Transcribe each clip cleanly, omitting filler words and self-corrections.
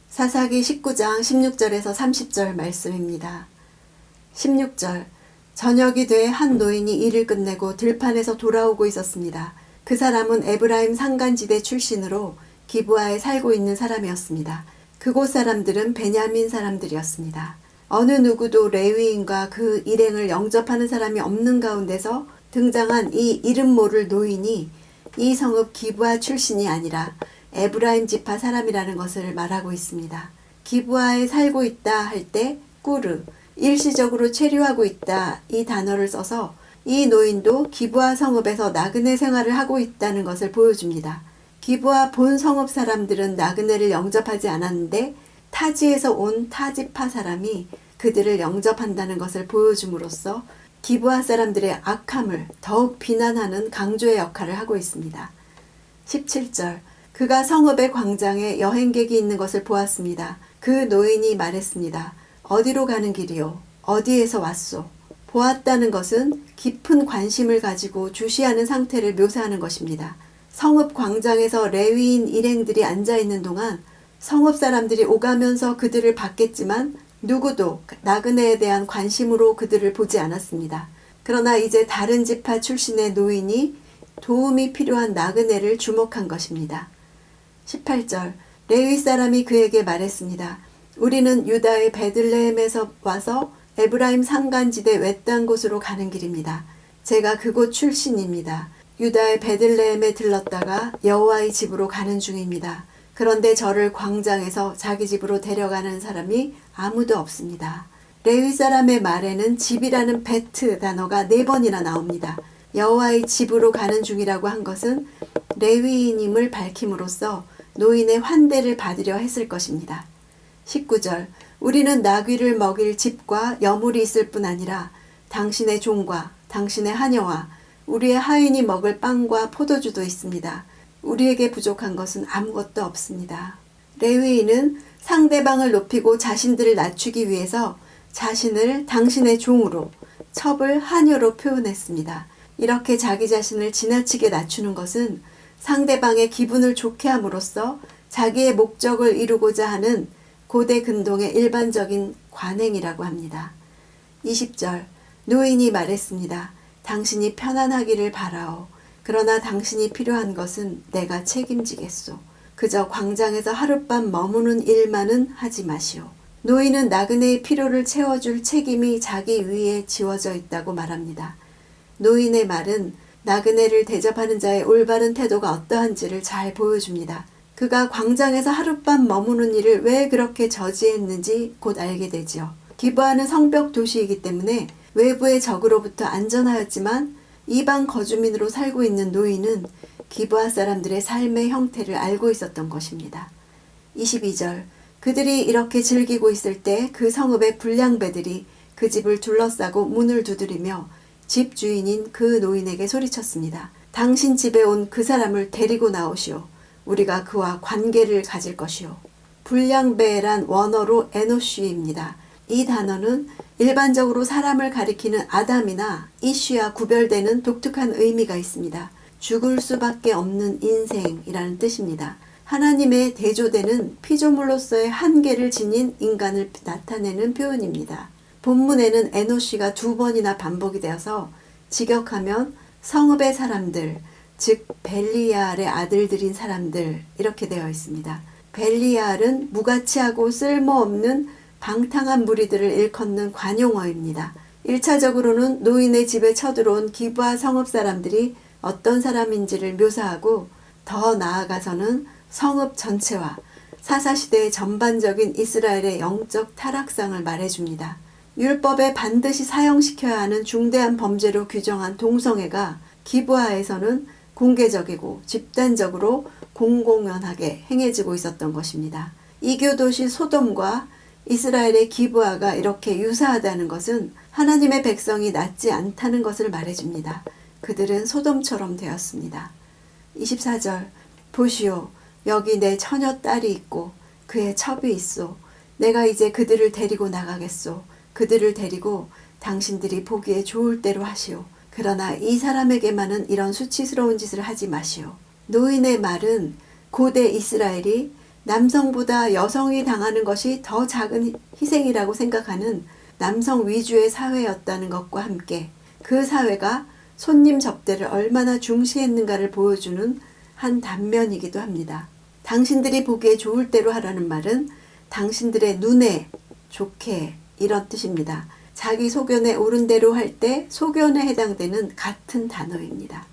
사사기 19장 16절에서 30절 말씀입니다. 16절 저녁이 돼 한 노인이 일을 끝내고 들판에서 돌아오고 있었습니다. 그 사람은 에브라임 산간지대 출신으로 기브아에 살고 있는 사람이었습니다. 그곳 사람들은 베냐민 사람들이었습니다. 어느 누구도 레위인과 그 일행을 영접하는 사람이 없는 가운데서 등장한 이 이름 모를 노인이 이 성읍 기브아 출신이 아니라 에브라임 지파 사람이라는 것을 말하고 있습니다. 기브아에 살고 있다 할 때 꾸르, 일시적으로 체류하고 있다 이 단어를 써서 이 노인도 기브아 성읍에서 나그네 생활을 하고 있다는 것을 보여줍니다. 기브아 본 성읍 사람들은 나그네를 영접하지 않았는데 타지에서 온 타지파 사람이 그들을 영접한다는 것을 보여줌으로써 기브아 사람들의 악함을 더욱 비난하는 강조의 역할을 하고 있습니다. 17절 그가 성읍의 광장에 여행객이 있는 것을 보았습니다. 그 노인이 말했습니다. 어디로 가는 길이요? 어디에서 왔소? 보았다는 것은 깊은 관심을 가지고 주시하는 상태를 묘사하는 것입니다. 성읍 광장에서 레위인 일행들이 앉아있는 동안 성읍 사람들이 오가면서 그들을 봤겠지만 누구도 나그네에 대한 관심으로 그들을 보지 않았습니다. 그러나 이제 다른 지파 출신의 노인이 도움이 필요한 나그네를 주목한 것입니다. 18절 레위 사람이 그에게 말했습니다. 우리는 유다의 베들레헴에서 와서 에브라임 산간지대 외딴 곳으로 가는 길입니다. 제가 그곳 출신입니다. 유다의 베들레헴에 들렀다가 여호와의 집으로 가는 중입니다. 그런데 저를 광장에서 자기 집으로 데려가는 사람이 아무도 없습니다. 레위 사람의 말에는 집이라는 베트 단어가 4번이나 나옵니다. 여호와의 집으로 가는 중이라고 한 것은 레위인임을 밝힘으로써 노인의 환대를 받으려 했을 것입니다. 19절 우리는 나귀를 먹일 집과 여물이 있을 뿐 아니라 당신의 종과 당신의 하녀와 우리의 하인이 먹을 빵과 포도주도 있습니다. 우리에게 부족한 것은 아무것도 없습니다. 레위인은 상대방을 높이고 자신들을 낮추기 위해서 자신을 당신의 종으로 첩을 하녀로 표현했습니다. 이렇게 자기 자신을 지나치게 낮추는 것은 상대방의 기분을 좋게 함으로써 자기의 목적을 이루고자 하는 고대 근동의 일반적인 관행이라고 합니다. 20절 노인이 말했습니다. 당신이 편안하기를 바라오. 그러나 당신이 필요한 것은 내가 책임지겠소. 그저 광장에서 하룻밤 머무는 일만은 하지 마시오. 노인은 나그네의 필요를 채워줄 책임이 자기 위에 지워져 있다고 말합니다. 노인의 말은 나그네를 대접하는 자의 올바른 태도가 어떠한지를 잘 보여줍니다. 그가 광장에서 하룻밤 머무는 일을 왜 그렇게 저지했는지 곧 알게 되지요. 기브아는 성벽 도시이기 때문에 외부의 적으로부터 안전하였지만 이방 거주민으로 살고 있는 노인은 기브아 사람들의 삶의 형태를 알고 있었던 것입니다. 22절 그들이 이렇게 즐기고 있을 때 그 성읍의 불량배들이 그 집을 둘러싸고 문을 두드리며 집 주인인 그 노인에게 소리쳤습니다. 당신 집에 온 그 사람을 데리고 나오시오. 우리가 그와 관계를 가질 것이오. 불량배란 원어로 에노쉬입니다. 이 단어는 일반적으로 사람을 가리키는 아담이나 이쉬와 구별되는 독특한 의미가 있습니다. 죽을 수밖에 없는 인생이라는 뜻입니다. 하나님의 대조되는 피조물로서의 한계를 지닌 인간을 나타내는 표현입니다. 본문에는 에노쉬가 2번이나 반복이 되어서 직역하면 성읍의 사람들, 즉 벨리알의 아들들인 사람들 이렇게 되어 있습니다. 벨리알은 무가치하고 쓸모없는 방탕한 무리들을 일컫는 관용어입니다. 1차적으로는 노인의 집에 쳐들어온 기브아 성읍 사람들이 어떤 사람인지를 묘사하고 더 나아가서는 성읍 전체와 사사시대의 전반적인 이스라엘의 영적 타락상을 말해줍니다. 율법에 반드시 사형시켜야 하는 중대한 범죄로 규정한 동성애가 기브아에서는 공개적이고 집단적으로 공공연하게 행해지고 있었던 것입니다. 이교도시 소돔과 이스라엘의 기브아가 이렇게 유사하다는 것은 하나님의 백성이 낫지 않다는 것을 말해줍니다. 그들은 소돔처럼 되었습니다. 24절 보시오 여기 내 처녀 딸이 있고 그의 첩이 있소. 내가 이제 그들을 데리고 나가겠소. 그들을 데리고 당신들이 보기에 좋을 대로 하시오. 그러나 이 사람에게만은 이런 수치스러운 짓을 하지 마시오. 노인의 말은 고대 이스라엘이 남성보다 여성이 당하는 것이 더 작은 희생이라고 생각하는 남성 위주의 사회였다는 것과 함께 그 사회가 손님 접대를 얼마나 중시했는가를 보여주는 한 단면이기도 합니다. 당신들이 보기에 좋을 대로 하라는 말은 당신들의 눈에 좋게 이런 뜻입니다. 자기 소견에 옳은 대로 할 때 소견에 해당되는 같은 단어입니다.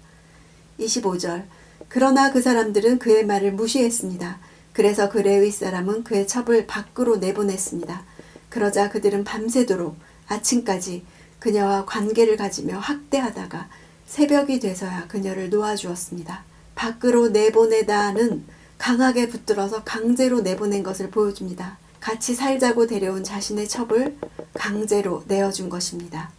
25절 그러나 그 사람들은 그의 말을 무시했습니다. 그래서 그 레위 사람은 그의 첩을 밖으로 내보냈습니다. 그러자 그들은 밤새도록 아침까지 그녀와 관계를 가지며 학대하다가 새벽이 돼서야 그녀를 놓아주었습니다. 밖으로 내보내다는 강하게 붙들어서 강제로 내보낸 것을 보여줍니다. 같이 살자고 데려온 자신의 첩을 강제로 내어준 것입니다.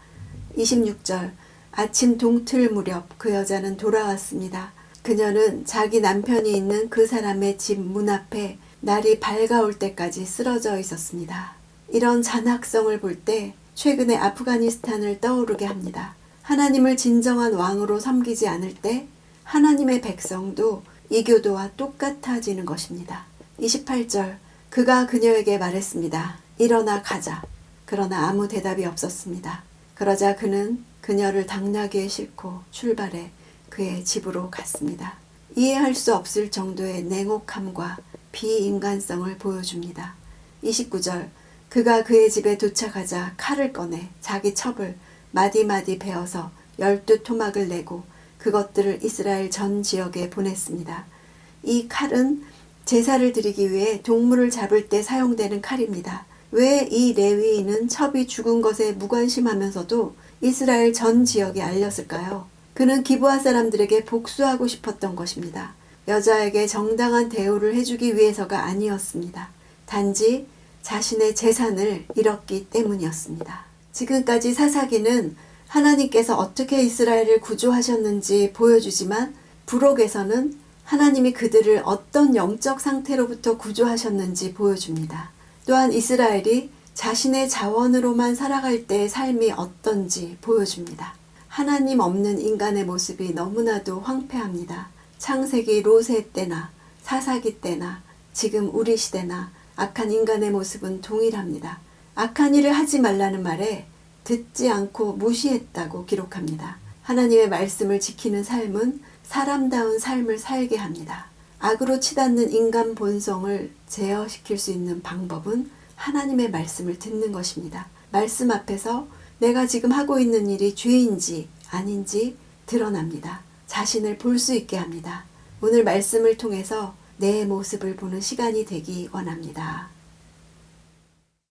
26절 아침 동틀 무렵 그 여자는 돌아왔습니다. 그녀는 자기 남편이 있는 그 사람의 집 문 앞에 날이 밝아올 때까지 쓰러져 있었습니다. 이런 잔악성을 볼 때 최근에 아프가니스탄을 떠오르게 합니다. 하나님을 진정한 왕으로 섬기지 않을 때 하나님의 백성도 이교도와 똑같아지는 것입니다. 28절 그가 그녀에게 말했습니다. 일어나 가자. 그러나 아무 대답이 없었습니다. 그러자 그는 그녀를 당나귀에 싣고 출발해 그의 집으로 갔습니다. 이해할 수 없을 정도의 냉혹함과 비인간성을 보여줍니다. 29절 그가 그의 집에 도착하자 칼을 꺼내 자기 첩을 마디마디 베어서 12토막을 내고 그것들을 이스라엘 전 지역에 보냈습니다. 이 칼은 제사를 드리기 위해 동물을 잡을 때 사용되는 칼입니다. 왜 이 레위인은 첩이 죽은 것에 무관심하면서도 이스라엘 전 지역에 알렸을까요? 그는 기브아 사람들에게 복수하고 싶었던 것입니다. 여자에게 정당한 대우를 해주기 위해서가 아니었습니다. 단지 자신의 재산을 잃었기 때문이었습니다. 지금까지 사사기는 하나님께서 어떻게 이스라엘을 구조하셨는지 보여주지만 부록에서는 하나님이 그들을 어떤 영적 상태로부터 구조하셨는지 보여줍니다. 또한 이스라엘이 자신의 자원으로만 살아갈 때의 삶이 어떤지 보여줍니다. 하나님 없는 인간의 모습이 너무나도 황폐합니다. 창세기 롯의 때나 사사기 때나 지금 우리 시대나 악한 인간의 모습은 동일합니다. 악한 일을 하지 말라는 말에 듣지 않고 무시했다고 기록합니다. 하나님의 말씀을 지키는 삶은 사람다운 삶을 살게 합니다. 악으로 치닫는 인간 본성을 제어시킬 수 있는 방법은 하나님의 말씀을 듣는 것입니다. 말씀 앞에서 내가 지금 하고 있는 일이 죄인지 아닌지 드러납니다. 자신을 볼 수 있게 합니다. 오늘 말씀을 통해서 내 모습을 보는 시간이 되기 원합니다.